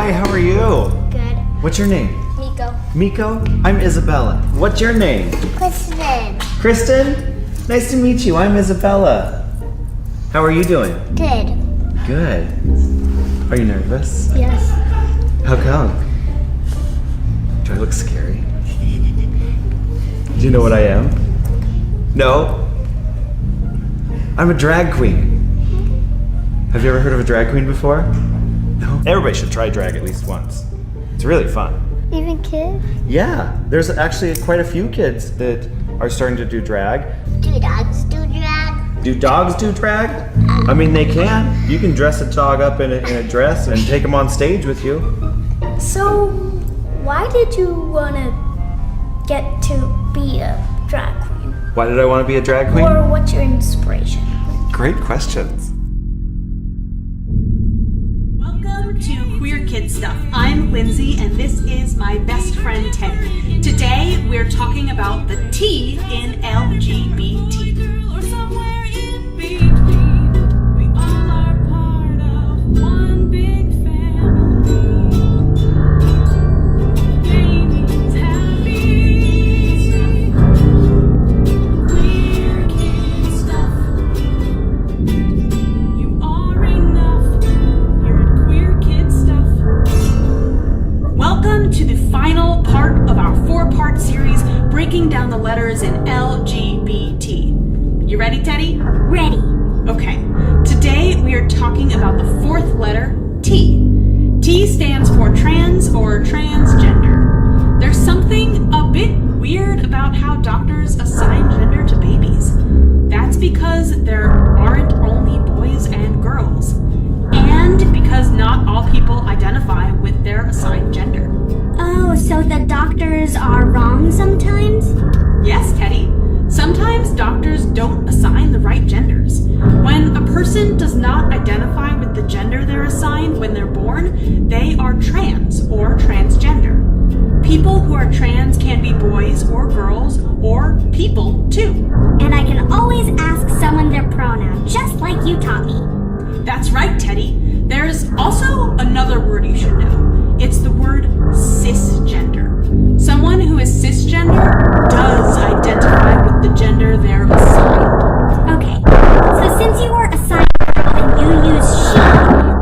Hi, how are you? Good. What's your name? Miko. Miko? I'm Isabella. What's your name? Kristen. Kristen? Nice to meet you. I'm Isabella. How are you doing? Good. Good. Are you nervous? Yes. How come? Do I look scary? Do you know what I am? No? I'm a drag queen. Have you ever heard of a drag queen before? No? Everybody should try drag at least once. It's really fun. Even kids? Yeah, there's actually quite a few kids that are starting to do drag. Do dogs do drag? Do dogs do drag? I mean, they can. You can dress a dog up in a dress and take them on stage with you. So, why did you want to get to be a drag queen? Why did I want to be a drag queen? Or what's your inspiration? Great questions. Welcome to Queer Kid Stuff. I'm Lindsay and this is my best friend Teddy. Today we're talking about the T in LGBT. Breaking down the letters in LGBT. You ready, Teddy? Ready. Okay. Today we are talking about the fourth letter, T. T stands for trans or transgender. There's something a bit weird about how doctors assign gender to babies. That's because there aren't only boys and girls. And because not all people identify with their assigned gender. Oh, so the doctors are wrong sometimes? Yes, Teddy. Sometimes doctors don't assign the right genders. When a person does not identify with the gender they're assigned when they're born, they are trans or transgender. People who are trans can be boys or girls or people too. And I can always ask someone their pronoun, just like you taught me. That's right, Teddy. There's also another word you should know. It's the word cisgender. Someone who is cisgender does identify with the gender they're assigned. Okay, so since you were assigned girl and you use she,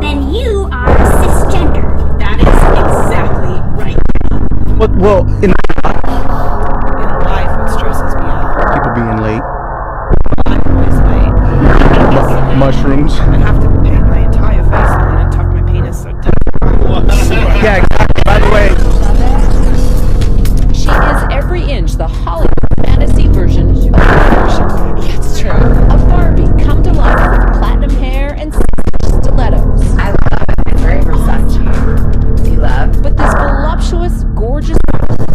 then you are cisgender. That is exactly right. Well, in life, what stresses me out. people being late, I'm always late. mushrooms. I have to paint my entire face on and tuck my penis so tight. Yeah, exactly. By the way, She is every inch the Hollywood fantasy version of perfection. It's true. A Barbie come to life with platinum hair and stilettos. I love it. It's very Versace. Do you love? But this voluptuous, gorgeous,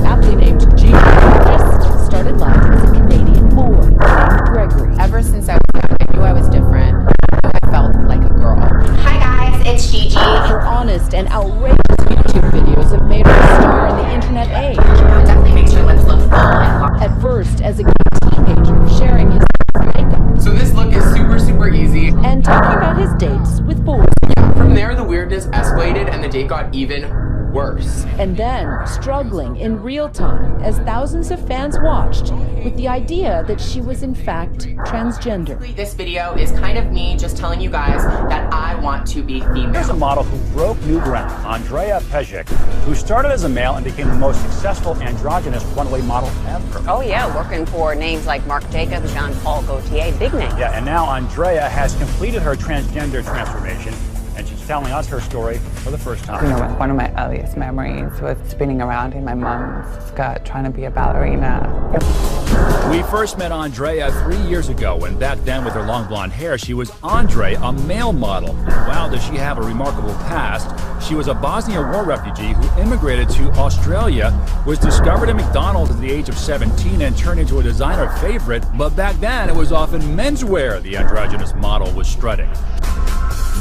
aptly named Gigi just started life as a Canadian boy named Gregory. Ever since I was young, I knew I was different. I felt like a girl. Hi guys, it's Gigi. Her honest and outrageous YouTube videos have made her a star in the internet age. It definitely makes your lips look full and long. At first as a gay teenager sharing his makeup So this look is super easy. and talking about his dates with boys. From there, the weirdness escalated and the date got even worse. And then struggling in real time as thousands of fans watched with the idea that she was in fact transgender. This video is kind of me just telling you guys that I want to be female. Here's a model who broke new ground, Andrea Pejic, who started as a male and became the most successful androgynous runway model ever. Oh yeah, working for names like Marc Jacobs, Jean-Paul Gaultier, big names. Yeah, and now Andrea has completed her transgender transformation, and she's telling us her story for the first time. You know, one of my earliest memories was spinning around in my mom's skirt trying to be a ballerina. We first met Andrea 3 years ago, and back then with her long blonde hair, she was Andre, a male model. And wow, does she have a remarkable past. She was a Bosnia War refugee who immigrated to Australia, was discovered at McDonald's at the age of 17 and turned into a designer favorite, but back then it was often menswear the androgynous model was strutting.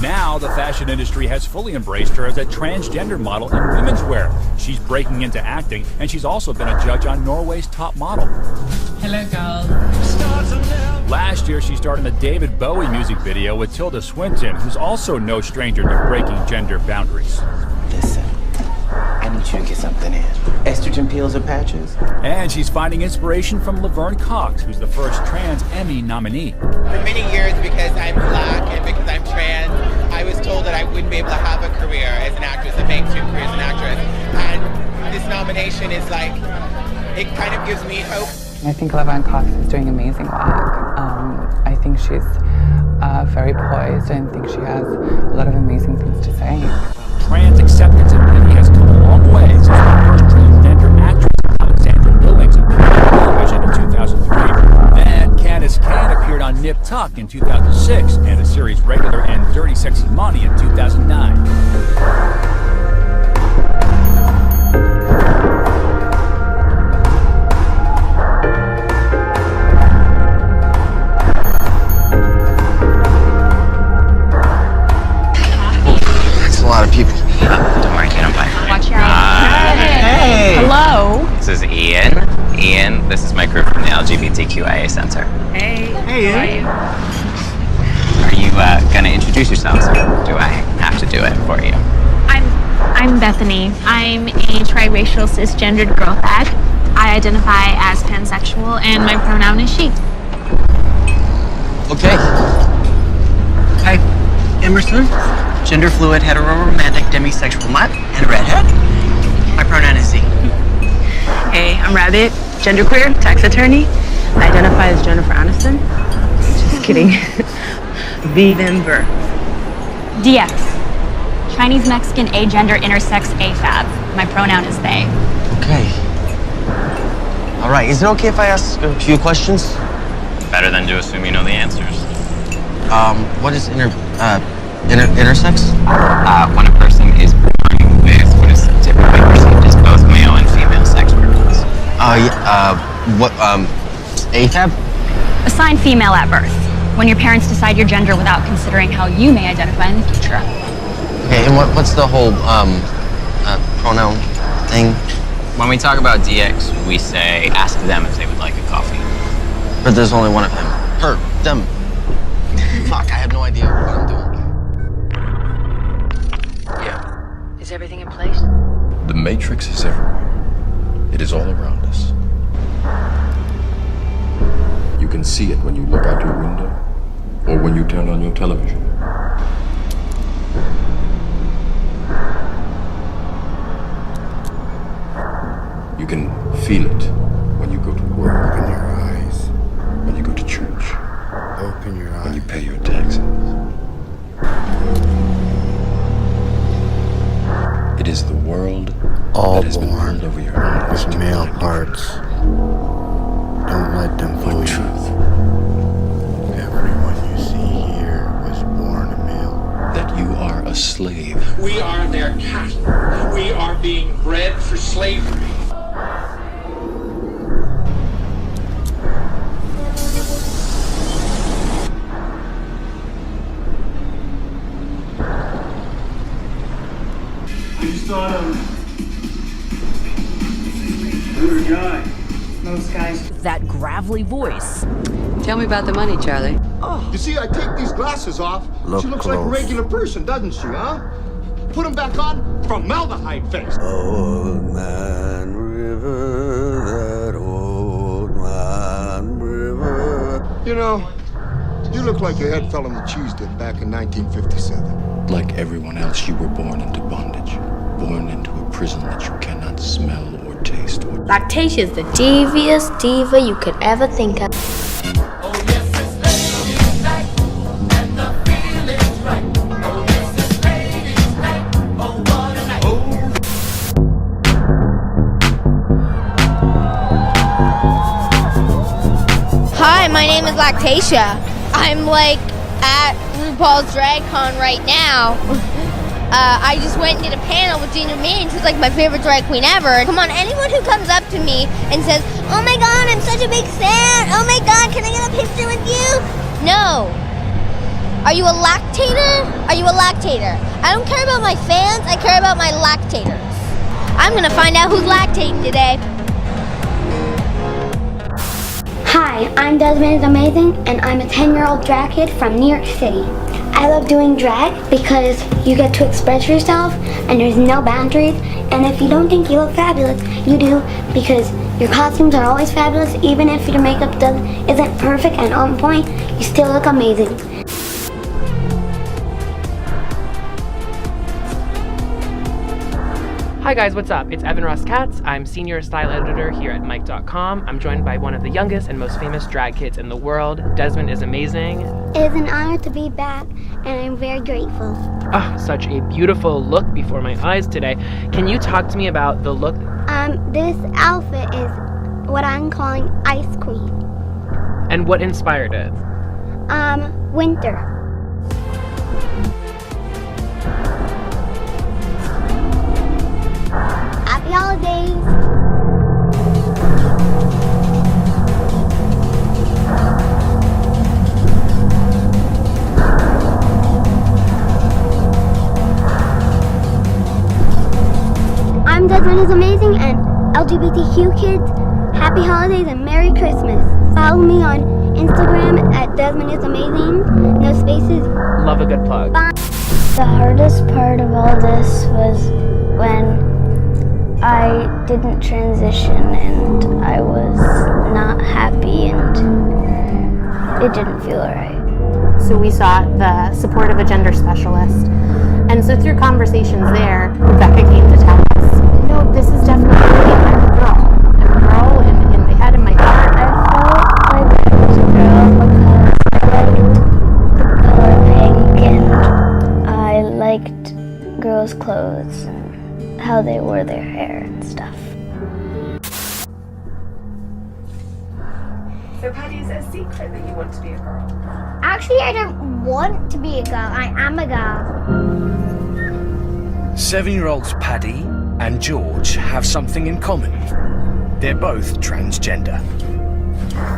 Now, the fashion industry has fully embraced her as a transgender model in women's wear. She's breaking into acting, and she's also been a judge on Norway's Top Model. Hello, girls. Last year, she starred in the David Bowie music video with Tilda Swinton, who's also no stranger to breaking gender boundaries. Listen. want you to get something in. Estrogen pills or patches? And she's finding inspiration from Laverne Cox, who's the first trans Emmy nominee. For many years, because I'm black and because I'm trans, I was told that I wouldn't be able to have a career as an actress, a mainstream career as an actress. And this nomination is like, it kind of gives me hope. I think Laverne Cox is doing amazing work. I think she's very poised and I think she has a lot of amazing things to say. Trans acceptance in media has come a long way since the first transgender actress, Alexandra Billings, appeared on television in 2003. Then Candace Cain appeared on Nip Tuck in 2006 and the series Regular and Dirty Sexy Money in 2009. A lot of people. Don't worry, get on by. Watch your eyes. Hey! Hello. This is Ian. Ian, this is my crew from the LGBTQIA Center. Hey. Hey, Ian. Are you gonna introduce yourselves, or do I have to do it for you? I'm Bethany. I'm a triracial cisgendered girl fag. I identify as pansexual and my pronoun is she. Okay. Hi, Emerson. Gender fluid, hetero-romantic, demisexual mutt, and a redhead. My pronoun is Z. Hey, I'm Rabbit, genderqueer, tax attorney. I identify as Jennifer Aniston. Just kidding. B. Denver. DX. Chinese Mexican agender intersex AFAB. My pronoun is they. Okay. All right, is it okay if I ask a few questions? Better than to assume you know the answers. What is intersex? When a person is born with what is typically perceived as both male and female sex organs. AFAB? Assigned female at birth. When your parents decide your gender without considering how you may identify in the future. Okay, and what's the whole pronoun thing? When we talk about DX, we say ask them if they would like a coffee. But there's only one of them. Her, them. Fuck, I have no idea what I'm doing. Yeah. Is everything in place? The Matrix is everywhere. It is all around us. You can see it when you look out your window or when you turn on your television. You can feel it when you go to work. Open your eyes. When you go to church. Open your eyes. When you pay your taxes. It is the world all that has been pulled over your eyes with male parts. Don't let them fool you. Truth. Everyone you see here was born a male. That you are a slave. We are their cattle. We are being bred for slavery. I just thought you're a guy. Most guys. That gravelly voice. Tell me about the money, Charlie. Oh, you see, I take these glasses off. She looks like a regular person, doesn't she, huh? Put them back on, formaldehyde face. Old man river, that old man river. You know, you look like your head fell on the cheese dip back in 1957. Like everyone else, you were born into bondage. Born into a prison that you cannot smell or taste. Lactatia is the devious diva you could ever think of. Hi, my name is Lactatia. I'm like at RuPaul's Drag Con right now. I just went and did a panel with Ginger Means, who's like my favorite drag queen ever. Come on, anyone who comes up to me and says, "Oh my God, I'm such a big fan. Oh my God, can I get a picture with you?" No. Are you a lactator? Are you a lactator? I don't care about my fans. I care about my lactators. I'm gonna find out who's lactating today. Hi, I'm Desmond is Amazing, and I'm a 10-year-old drag kid from New York City. I love doing drag because you get to express yourself and there's no boundaries, and if you don't think you look fabulous, you do, because your costumes are always fabulous. Even if your makeup isn't perfect and on point, you still look amazing. Hi guys, what's up? It's Evan Ross Katz. I'm senior style editor here at Mike.com. I'm joined by one of the youngest and most famous drag kids in the world. Desmond is amazing. It is an honor to be back, and I'm very grateful. Oh, such a beautiful look before my eyes today. Can you talk to me about the look? This outfit is what I'm calling Ice Queen. And what inspired it? Winter. Happy holidays! I'm Desmond is Amazing, and LGBTQ kids, happy holidays and Merry Christmas. Follow me on Instagram at Desmond is Amazing, no spaces. Love a good plug. Bye. The hardest part of all this was when I didn't transition and I was not happy and it didn't feel right. So we sought the support of a gender specialist. And so through conversations there, Rebecca came to tell us, no, this is definitely me. I'm a girl. I'm a girl in my head and my heart. I felt like I was a girl because I liked the color pink and I liked girls' clothes and how they wore their hair and stuff. So Paddy, is it a secret that you want to be a girl? Actually, I don't want to be a girl. I am a girl. 7-year-olds Paddy and George have something in common. They're both transgender.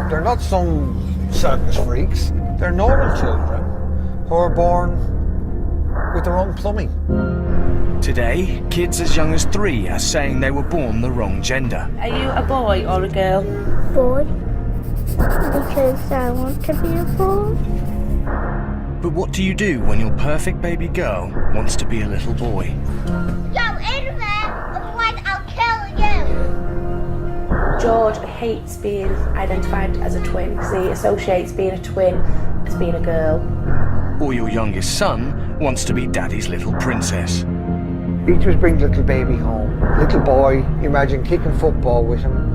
They're not some circus freaks. They're normal children who are born with their own plumbing. Today, kids as young as 3 are saying they were born the wrong gender. Are you a boy or a girl? Boy. Because I want to be a boy. But what do you do when your perfect baby girl wants to be a little boy? Go in there, otherwise I'll kill you. George hates being identified as a twin because he associates being a twin as being a girl. Or your youngest son wants to be daddy's little princess. Beatrice brings little baby home. Little boy, imagine kicking football with him.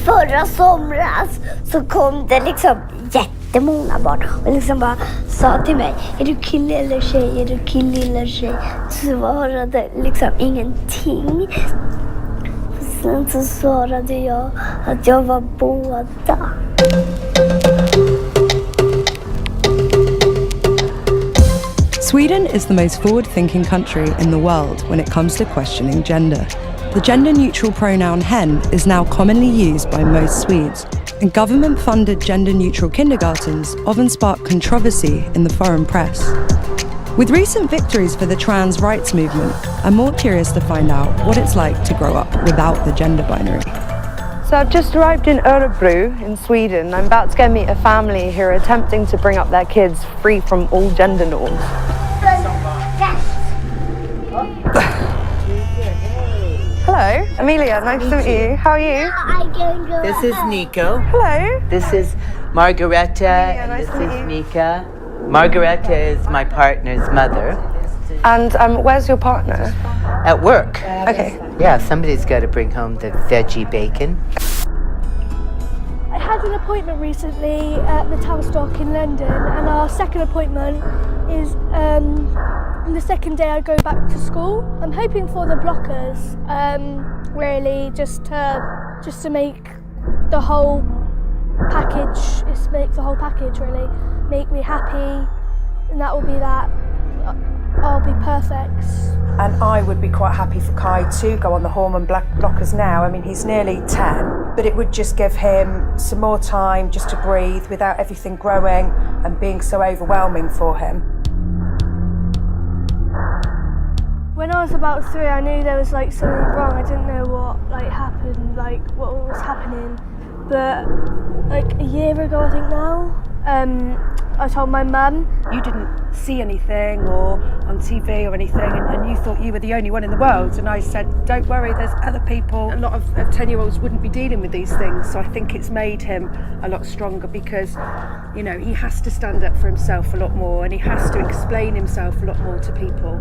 Förra somras så kom det liksom jättemånga barn och liksom bara sa till mig, är du kille eller tjej, är du kille eller tjej? Så svarade liksom ingenting. Sen så svarade jag att jag var båda. Sweden is the most forward-thinking country in the world when it comes to questioning gender. The gender-neutral pronoun hen is now commonly used by most Swedes, and government-funded gender-neutral kindergartens often spark controversy in the foreign press. With recent victories for the trans rights movement, I'm more curious to find out what it's like to grow up without the gender binary. So I've just arrived in Örebro in Sweden. I'm about to go meet a family who are attempting to bring up their kids free from all gender norms. Hello, Amelia, nice to meet you. How are you? This is Nico. Hello. This is Margareta, and this is Mika. Margareta is my partner's mother. And where's your partner? At work. Okay. Yeah, somebody's got to bring home the veggie bacon. I had an appointment recently at the Town Stock in London, and our second appointment is the second day I go back to school. I'm hoping for the blockers, really, just to make the whole package. Make the whole package really make me happy, and that will be that. I'll be perfect. And I would be quite happy for Kai to go on the hormone blockers now. I mean, he's nearly 10, but it would just give him some more time just to breathe without everything growing and being so overwhelming for him. When I I was about 3, I knew there was like something wrong. I didn't know what happened, what was happening. But like a year ago, I think now, I told my mum. You didn't see anything or on TV or anything, and you thought you were the only one in the world. And I said, don't worry, there's other people. A lot of 10-year-olds wouldn't be dealing with these things. So I think it's made him a lot stronger because, you know, he has to stand up for himself a lot more and he has to explain himself a lot more to people.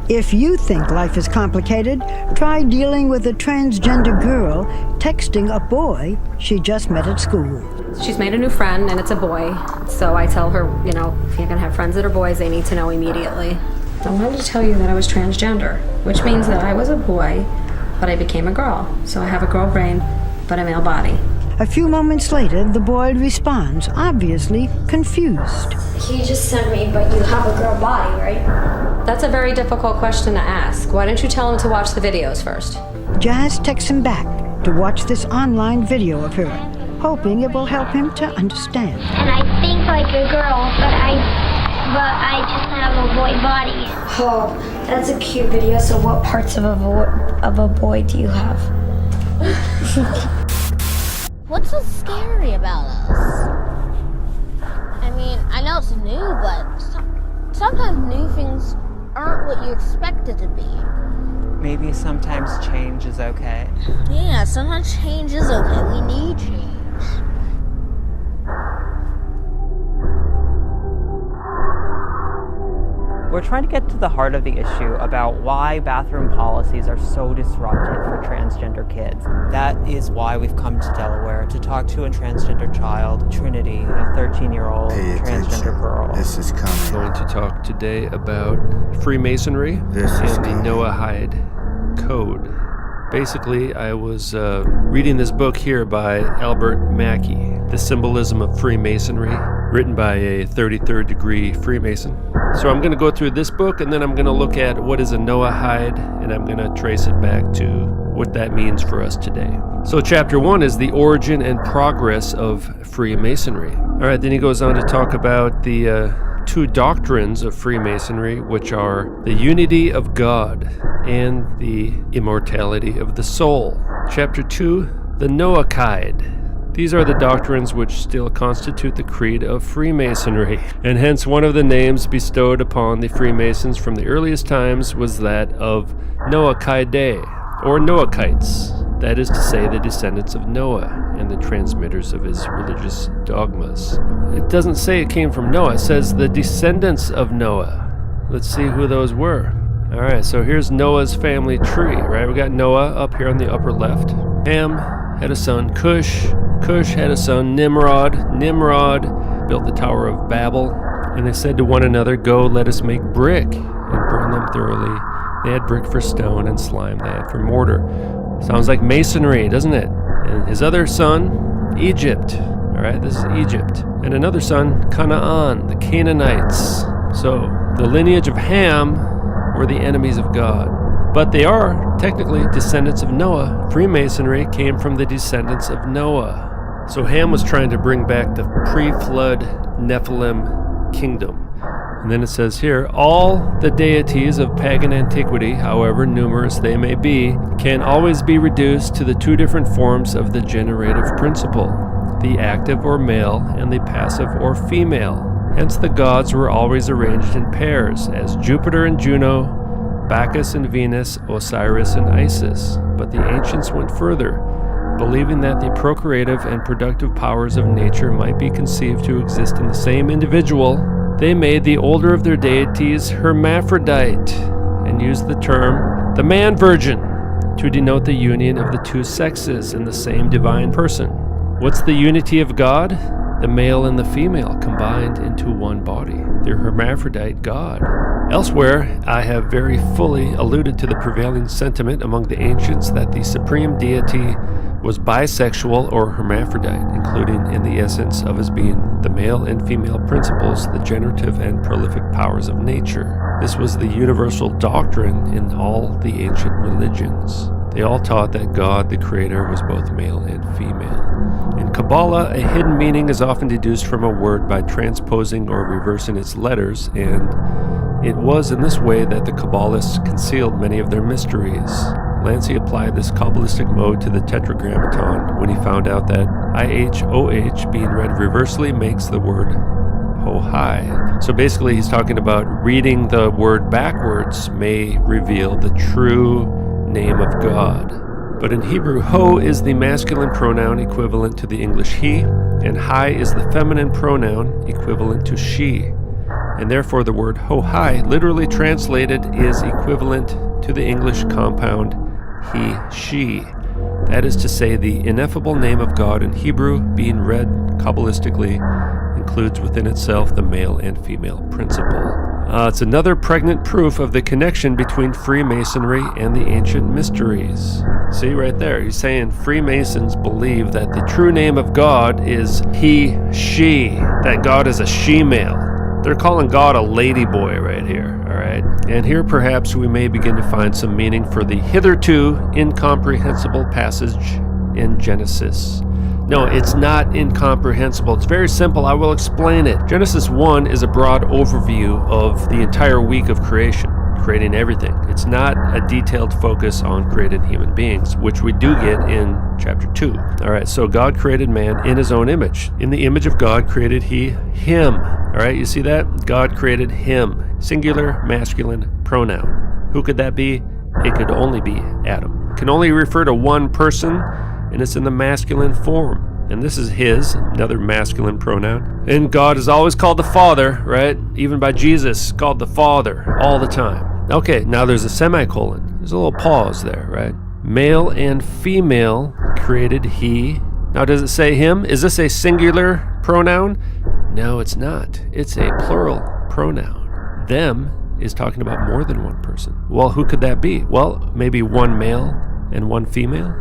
If you think life is complicated, try dealing with a transgender girl texting a boy she just met at school. She's made a new friend and it's a boy. So I tell her, you know, if you're gonna have friends that are boys, they need to know immediately. I wanted to tell you that I was transgender, which means that I was a boy, but I became a girl. So I have a girl brain, but a male body. A few moments later, the boy responds, obviously confused. He just sent me, but you have a girl body, right? That's a very difficult question to ask. Why don't you tell him to watch the videos first? Jazz texts him back to watch this online video of her, hoping it will help him to understand. And I think like a girl, but I just have a boy body. Oh, that's a cute video. So what parts of a boy do you have? What's so scary about us? I mean, I know it's new, but sometimes new things aren't what you expect it to be. Maybe sometimes change is okay. Yeah, sometimes change is okay. We need change. We're trying to get to the heart of the issue about why bathroom policies are so disruptive for transgender kids. That is why we've come to Delaware to talk to a transgender child, Trinity, a 13-year-old transgender girl. This is coming. I'm going to talk today about Freemasonry and the Noahide Code. Basically, I was reading this book here by Albert Mackey, The Symbolism of Freemasonry, written by a 33rd degree Freemason. So I'm going to go through this book and then I'm going to look at what is a Noahide and I'm going to trace it back to what that means for us today. So chapter 1 is the origin and progress of Freemasonry. All right, then he goes on to talk about the two doctrines of Freemasonry, which are the unity of God and the immortality of the soul. Chapter 2, the Noahide. These are the doctrines which still constitute the creed of Freemasonry, and hence one of the names bestowed upon the Freemasons from the earliest times was that of Noahide, or Noahites, that is to say, the descendants of Noah and the transmitters of his religious dogmas. It doesn't say it came from Noah, it says the descendants of Noah. Let's see who those were. All right, so here's Noah's family tree, right? We got Noah up here on the upper left. Ham had a son, Cush. Cush had a son, Nimrod. Nimrod built the Tower of Babel. And they said to one another, go, let us make brick and burn them thoroughly. They had brick for stone and slime they had for mortar. Sounds like masonry, doesn't it? And his other son, Egypt. All right, this is Egypt. And another son, Canaan, the Canaanites. So the lineage of Ham were the enemies of God. But they are technically descendants of Noah. Freemasonry came from the descendants of Noah. So Ham was trying to bring back the pre-flood Nephilim kingdom. And then it says here, all the deities of pagan antiquity, however numerous they may be, can always be reduced to the two different forms of the generative principle, the active or male and the passive or female. Hence the gods were always arranged in pairs, as Jupiter and Juno, Bacchus and Venus, Osiris and Isis. But the ancients went further, believing that the procreative and productive powers of nature might be conceived to exist in the same individual. They made the older of their deities hermaphrodite and used the term the man-virgin to denote the union of the two sexes in the same divine person. What's the unity of God? The male and the female combined into one body. They're hermaphrodite God. Elsewhere, I have very fully alluded to the prevailing sentiment among the ancients that the supreme deity was bisexual or hermaphrodite, including in the essence of his being the male and female principles, the generative and prolific powers of nature. This was the universal doctrine in all the ancient religions. They all taught that God, the Creator, was both male and female. In In Kabbalah, a hidden meaning is often deduced from a word by transposing or reversing its letters, and it was in this way that the Kabbalists concealed many of their mysteries. Lancey applied this Kabbalistic mode to the Tetragrammaton when he found out that IHOH being read reversely makes the word Hohai. So basically he's talking about reading the word backwards may reveal the true name of God. But in Hebrew, Ho is the masculine pronoun equivalent to the English he, and Hai is the feminine pronoun equivalent to she. And therefore the word Hohai, literally translated, is equivalent to the English compound he, she. That is to say, the ineffable name of God in Hebrew, being read Kabbalistically, includes within itself the male and female principle. It's another pregnant proof of the connection between Freemasonry and the ancient mysteries. See right there, he's saying Freemasons believe that the true name of God is he, she, that God is a she-male. They're calling God a ladyboy right here, all right? And here perhaps we may begin to find some meaning for the hitherto incomprehensible passage in Genesis. No, it's not incomprehensible. It's very simple. I will explain it. Genesis 1 is a broad overview of the entire week of creation, creating everything. It's not a detailed focus on created human beings, which we do get in chapter 2. All right, so God created man in his own image. In the image of God created he him. All right, you see that? God created him. Singular masculine pronoun. Who could that be? It could only be Adam. It can only refer to one person, and it's in the masculine form. And this is his, another masculine pronoun. And God is always called the Father, right? Even by Jesus, called the Father all the time. Okay, now there's a semicolon. There's a little pause there, right? Male and female created he. Now does it say him? Is this a singular pronoun? No, it's not. It's a plural pronoun. Them is talking about more than one person. Well, who could that be? Well, maybe one male and one female,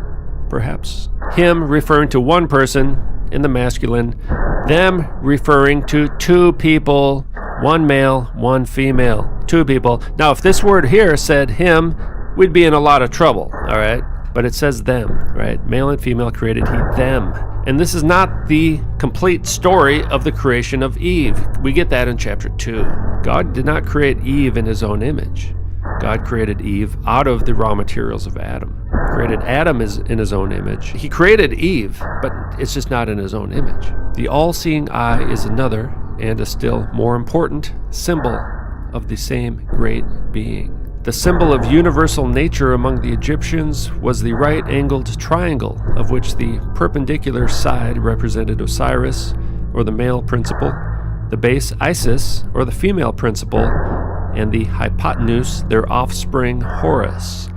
perhaps. Him referring to one person in the masculine. Them referring to two people, one male, one female, two people. Now, if this word here said him, we'd be in a lot of trouble, all right? But it says them, right? Male and female created he, them. And this is not the complete story of the creation of Eve. We get that in chapter 2. God did not create Eve in his own image. God created Eve out of the raw materials of Adam. Created Adam in his own image. He created Eve, but it's just not in his own image. The all-seeing eye is another, and a still more important, symbol of the same great being. The symbol of universal nature among the Egyptians was the right-angled triangle, of which the perpendicular side represented Osiris, or the male principle, the base Isis, or the female principle, and the hypotenuse, their offspring Horus,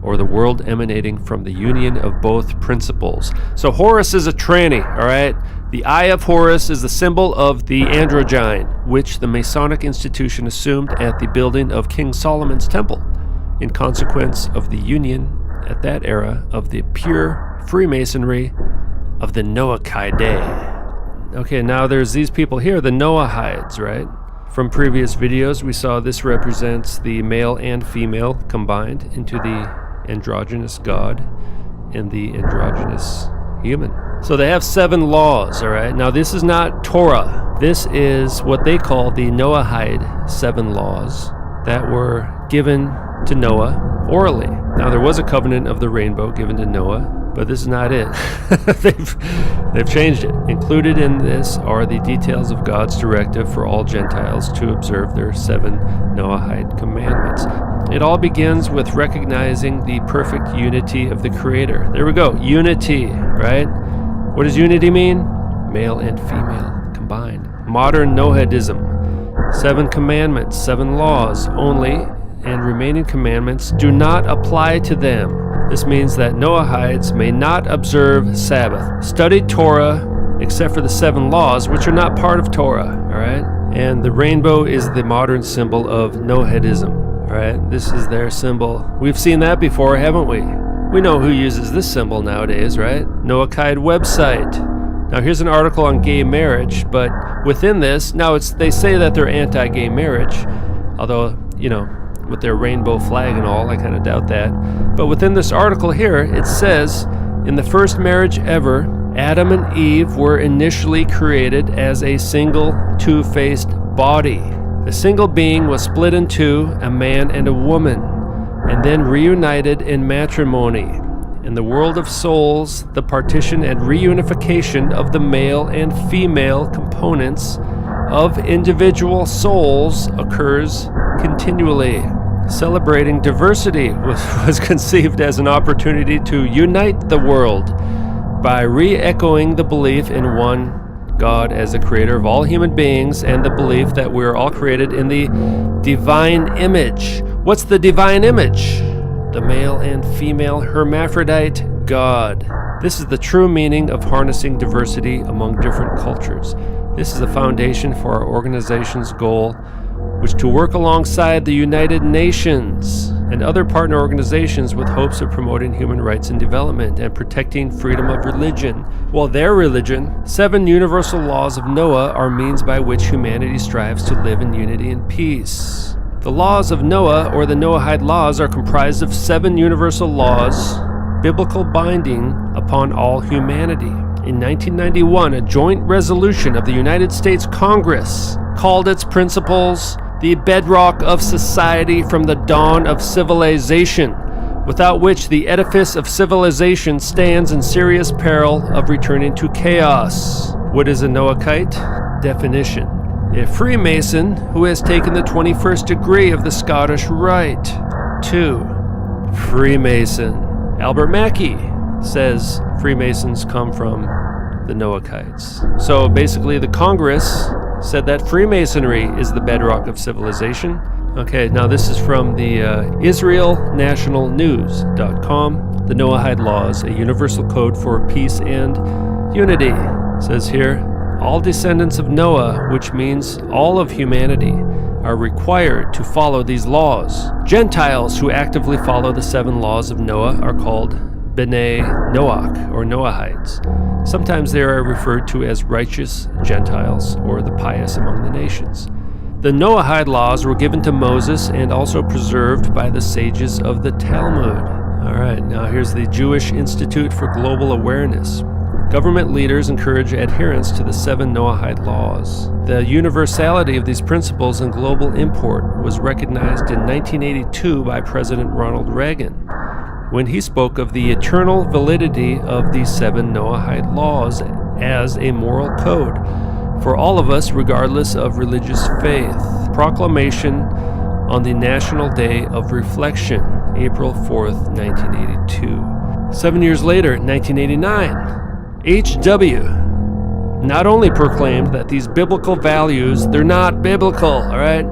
or the world emanating from the union of both principles. So Horus is a tranny, all right? The eye of Horus is the symbol of the androgyne, which the Masonic institution assumed at the building of King Solomon's temple, in consequence of the union at that era of the pure Freemasonry of the Noahide. Okay, now there's these people here, the Noahides, right? From previous videos, we saw this represents the male and female combined into the androgynous God and the androgynous human. So they have 7 laws, all right? Now this is not Torah. This is what they call the Noahide 7 laws that were given to Noah orally. Now there was a covenant of the rainbow given to Noah, but this is not it. They've changed it. Included in this are the details of God's directive for all Gentiles to observe their 7 Noahide commandments. It all begins with recognizing the perfect unity of the Creator. There we go, unity, right? What does unity mean? Male and female combined. Modern Noahidism. 7 commandments, 7 laws only, and remaining commandments do not apply to them. This means that Noahides may not observe Sabbath, study Torah, except for the 7 laws, which are not part of Torah, all right? And the rainbow is the modern symbol of Noahidism, all right? This is their symbol. We've seen that before, haven't we? We know who uses this symbol nowadays, right? Noahide website. Now here's an article on gay marriage, but within this, now they say that they're anti-gay marriage, although, you know, with their rainbow flag and all, I kind of doubt that. But within this article here, it says, in the first marriage ever, Adam and Eve were initially created as a single two-faced body. The single being was split in two, a man and a woman, and then reunited in matrimony. In the world of souls, the partition and reunification of the male and female components of individual souls occurs continually. Celebrating diversity was conceived as an opportunity to unite the world by re-echoing the belief in one God as the creator of all human beings and the belief that we are all created in the divine image. What's the divine image? The male and female hermaphrodite God. This is the true meaning of harnessing diversity among different cultures. This is the foundation for our organization's goal, which to work alongside the United Nations and other partner organizations with hopes of promoting human rights and development and protecting freedom of religion. Well, their religion, 7 universal laws of Noah are means by which humanity strives to live in unity and peace. The laws of Noah, or the Noahide Laws, are comprised of 7 universal laws, biblical binding upon all humanity. In 1991, a joint resolution of the United States Congress called its principles the bedrock of society from the dawn of civilization, without which the edifice of civilization stands in serious peril of returning to chaos. What is a Noahide? Definition: a Freemason who has taken the 21st degree of the Scottish Rite. 2. Freemason. Albert Mackey says Freemasons come from the Noahides. So basically the Congress said that Freemasonry is the bedrock of civilization. Okay, now this is from the IsraelNationalNews.com. The Noahide Laws, a universal code for peace and unity. It says here, all descendants of Noah, which means all of humanity, are required to follow these laws. Gentiles who actively follow the 7 laws of Noah are called B'nai Noach, or Noahides. Sometimes they are referred to as righteous Gentiles, or the pious among the nations. The Noahide laws were given to Moses and also preserved by the sages of the Talmud. All right, now here's the Jewish Institute for Global Awareness. Government leaders encourage adherence to the 7 Noahide laws. The universality of these principles and global import was recognized in 1982 by President Ronald Reagan, when he spoke of the eternal validity of these 7 Noahide laws as a moral code for all of us regardless of religious faith. Proclamation on the National Day of Reflection, April 4th, 1982. 7 years later, 1989, H.W. not only proclaimed that these biblical values, they're not biblical, all right?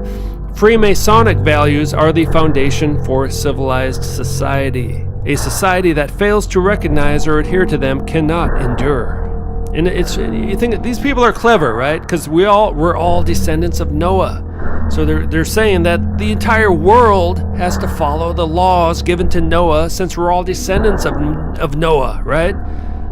Freemasonic values are the foundation for civilized society. A society that fails to recognize or adhere to them cannot endure. And you think that these people are clever, right? Because we're all descendants of Noah. So they're saying that the entire world has to follow the laws given to Noah since we're all descendants of Noah, right?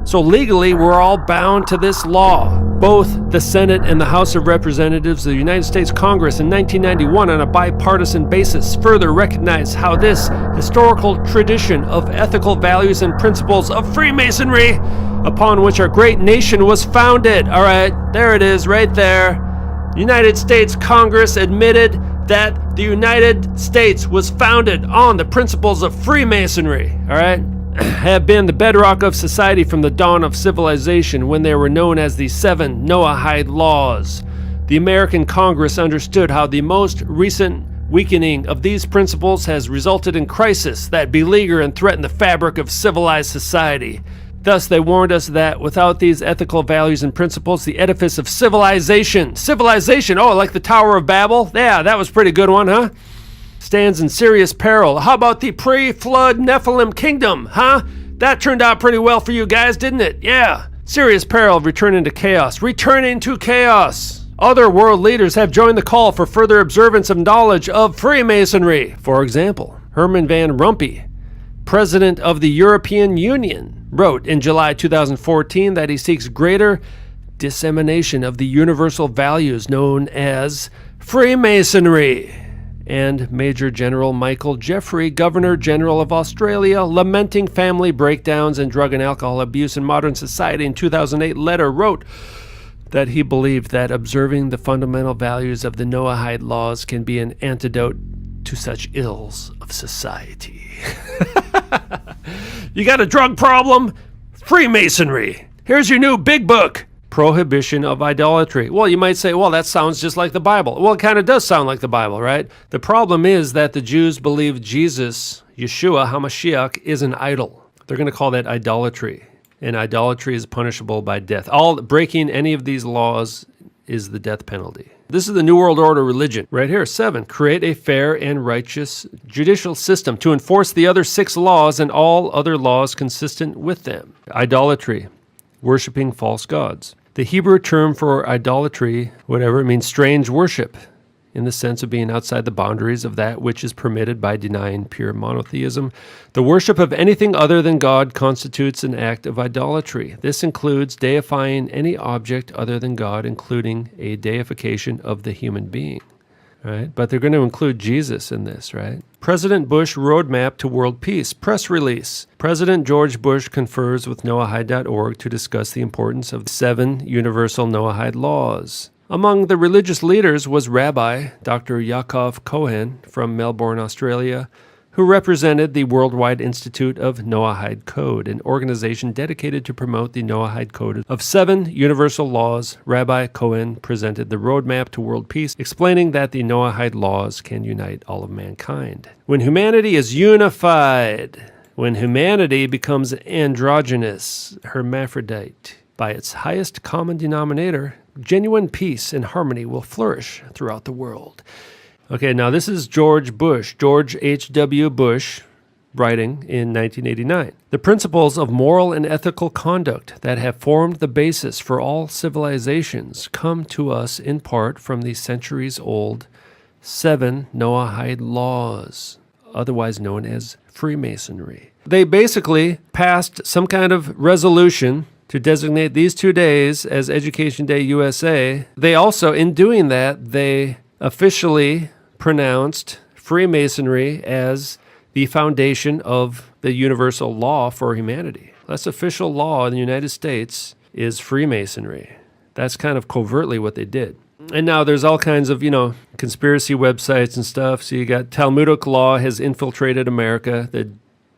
So legally, we're all bound to this law. Both the Senate and the House of Representatives of the United States Congress in 1991 on a bipartisan basis further recognized how this historical tradition of ethical values and principles of Freemasonry upon which our great nation was founded. All right, there it is right there. The United States Congress admitted that the United States was founded on the principles of Freemasonry, all right? Have been the bedrock of society from the dawn of civilization when they were known as the 7 Noahide Laws. The American Congress understood how the most recent weakening of these principles has resulted in crisis that beleaguer and threaten the fabric of civilized society. Thus, they warned us that without these ethical values and principles, the edifice of civilization, oh, like the Tower of Babel? Yeah, that was a pretty good one, huh? Stands in serious peril. How about the pre-flood Nephilim kingdom, huh? That turned out pretty well for you guys, didn't it? Yeah. Serious peril of returning to chaos. Other world leaders have joined the call for further observance of knowledge of Freemasonry. For example, Herman Van Rompuy, president of the European Union, wrote in July 2014 that he seeks greater dissemination of the universal values known as Freemasonry. and Major General Michael Jeffrey, Governor General of Australia, lamenting family breakdowns and drug and alcohol abuse in modern society in 2008 letter, wrote that he believed that observing the fundamental values of the Noahide Laws can be an antidote to such ills of society. You got a drug problem? Freemasonry. Here's your new big book. Prohibition of idolatry. Well, you might say, well, that sounds just like the Bible. Well, it kind of does sound like the Bible, right? The problem is that the Jews believe Jesus, Yeshua HaMashiach, is an idol. They're going to call that idolatry. And idolatry is punishable by death. All breaking any of these laws is the death penalty. This is the New World Order religion. Right here, 7. Create a fair and righteous judicial system to enforce the other 6 laws and all other laws consistent with them. Idolatry. Worshipping false gods. The Hebrew term for idolatry, whatever, it means strange worship, in the sense of being outside the boundaries of that which is permitted by denying pure monotheism. The worship of anything other than God constitutes an act of idolatry. This includes deifying any object other than God, including a deification of the human being. Right? But they're going to include Jesus in this, right? President Bush Roadmap to World Peace. Press release. President George Bush confers with Noahide.org to discuss the importance of 7 universal Noahide laws. Among the religious leaders was Rabbi Dr. Yaakov Cohen from Melbourne, Australia, who represented the Worldwide Institute of Noahide Code, an organization dedicated to promote the Noahide Code of 7 universal laws. Rabbi Cohen presented the roadmap to world peace, explaining that the Noahide laws can unite all of mankind. When humanity is unified, when humanity becomes androgynous, hermaphrodite, by its highest common denominator, genuine peace and harmony will flourish throughout the world. Okay, now this is George H.W. Bush, writing in 1989. The principles of moral and ethical conduct that have formed the basis for all civilizations come to us in part from the centuries-old 7 Noahide laws, otherwise known as Freemasonry. They basically passed some kind of resolution to designate these 2 days as Education Day USA. They also, in doing that, they officially pronounced Freemasonry as the foundation of the universal law for humanity. That's official law in the United States is Freemasonry. That's kind of covertly what they did. And now there's all kinds of, conspiracy websites and stuff. So you got Talmudic law has infiltrated America. The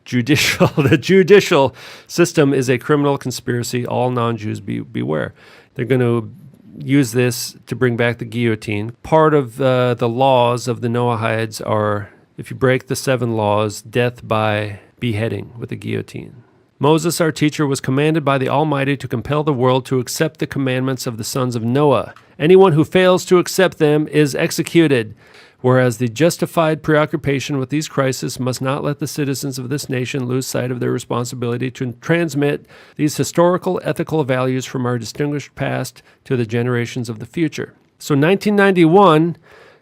judicial system is a criminal conspiracy. All non-Jews beware. They're going to use this to bring back the guillotine. Part of the laws of the Noahides are, if you break the 7 laws, death by beheading with a guillotine. Moses, our teacher, was commanded by the Almighty to compel the world to accept the commandments of the sons of Noah. Anyone who fails to accept them is executed. Whereas the justified preoccupation with these crises must not let the citizens of this nation lose sight of their responsibility to transmit these historical, ethical values from our distinguished past to the generations of the future. So 1991,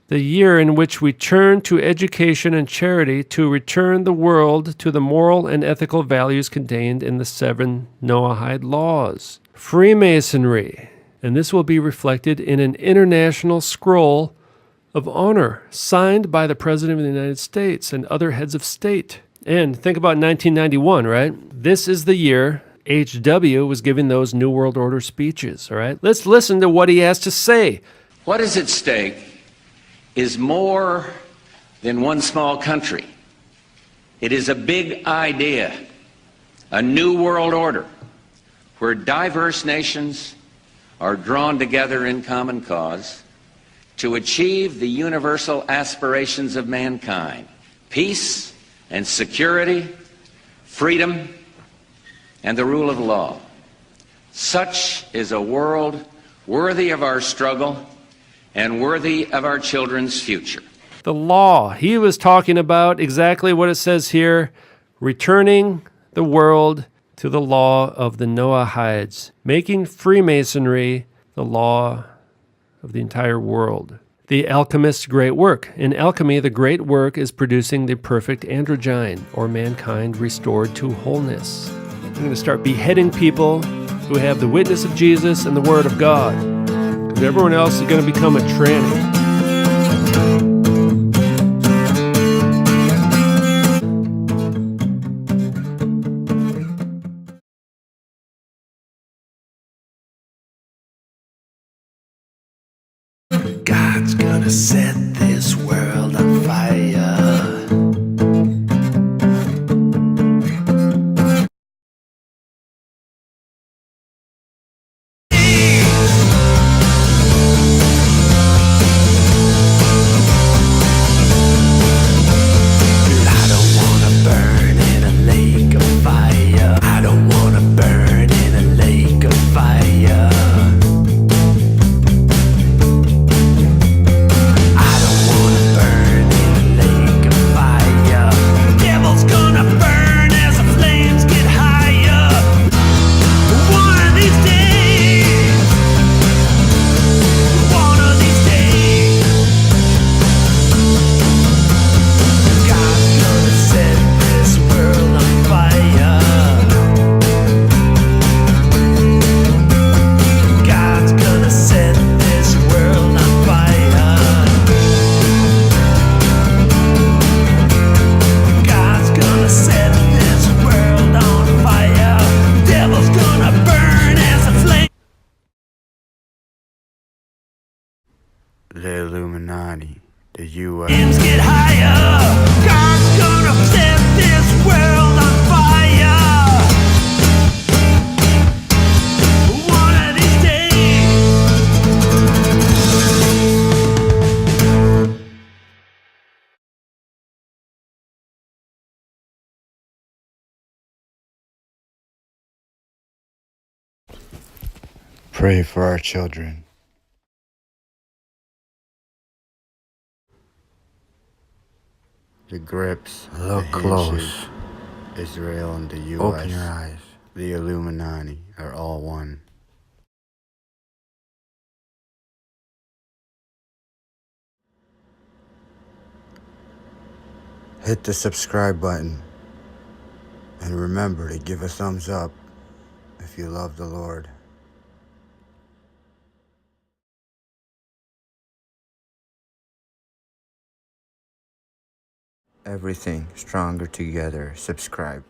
the year in which we turn to education and charity to return the world to the moral and ethical values contained in the 7 Noahide laws. Freemasonry. And this will be reflected in an international scroll of honor signed by the President of the United States and other heads of state. And think about 1991, right? This is the year H.W. was giving those New World Order speeches, all right? Let's listen to what he has to say. What is at stake is more than one small country. It is a big idea, a new world order, where diverse nations are drawn together in common cause to achieve the universal aspirations of mankind: peace and security, freedom, and the rule of law. Such is a world worthy of our struggle and worthy of our children's future. The law. He was talking about exactly what it says here, returning the world to the law of the Noahides, making Freemasonry the law of the entire world. The alchemist's great work. In alchemy, the great work is producing the perfect androgyne, or mankind restored to wholeness. We're going to start beheading people who have the witness of Jesus and the Word of God, because everyone else is going to become a tranny. God's gonna set this world on fire. The Illuminati, the U.S. Get higher. God's gonna set this world on fire. One of these days. Pray for our children. The grips, look close. Israel and the U.S. Open your eyes. The Illuminati are all one. Hit the subscribe button. And remember to give a thumbs up if you love the Lord. Everything stronger together. Subscribe.